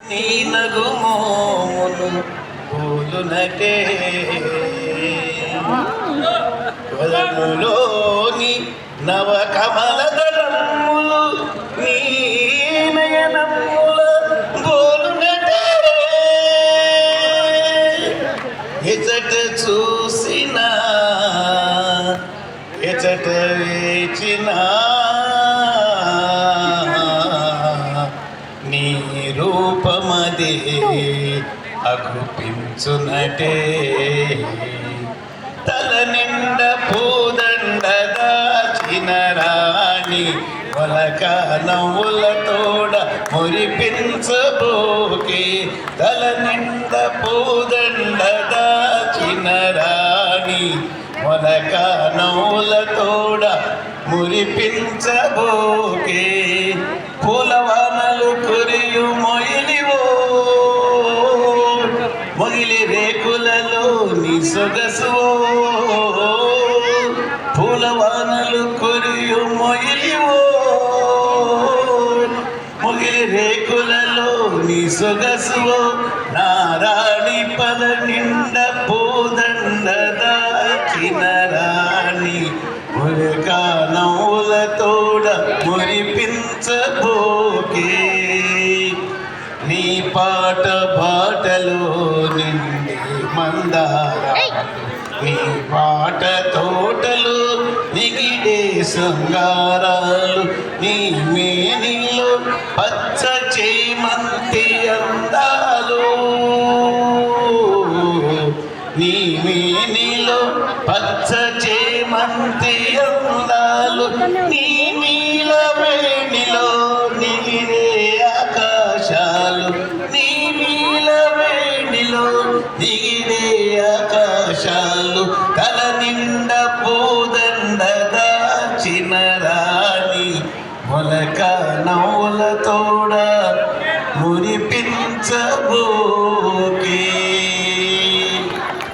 నీ నగుమోమును పూలునటే వదనులోని నవ కమల దళములు నీ నయనముల గోలునటే ఎచట చూసినా ఎచట వేచినా నీ రూపమదే అగుపించునటే తల నిండ పూదండ దాచిన రాణి వలక నవ్వుల తోడ మురిపించబోకే తల నిండ పూదండ దాచిన రాణి వలక నవ్వుల తోడ మురిపించబోకే పూలవానలు కురియు మొయిలివో మొగిలి రేకులలో నీ సొగసువో పూలవానలు కురియు మొయిలివో మొగిలి రేకులలో నీ సొగసువో నారాణి పద నిండ పూదండ దాచిన రాణి మురగా నవ్వుల తోడ మురిపించబోకే నీ పాట బాటలో నిండి మందారాలు నీ పాట తోటలు నిగిడే శృంగారాలు నీ మేనిలో పచ్చ చేమంతి అందాలు నీ మేనిలో పచ్చ చేమంతి అందాలు నీ నీల వేణిలో నిగిరే ఆకాశాలు నీ నీల వేణిలో నిగిరే ఆకాశాలు తల నిండ పూదండ దాచిన రాణి మొలక నవ్వుల తోడ మురిపించబోకే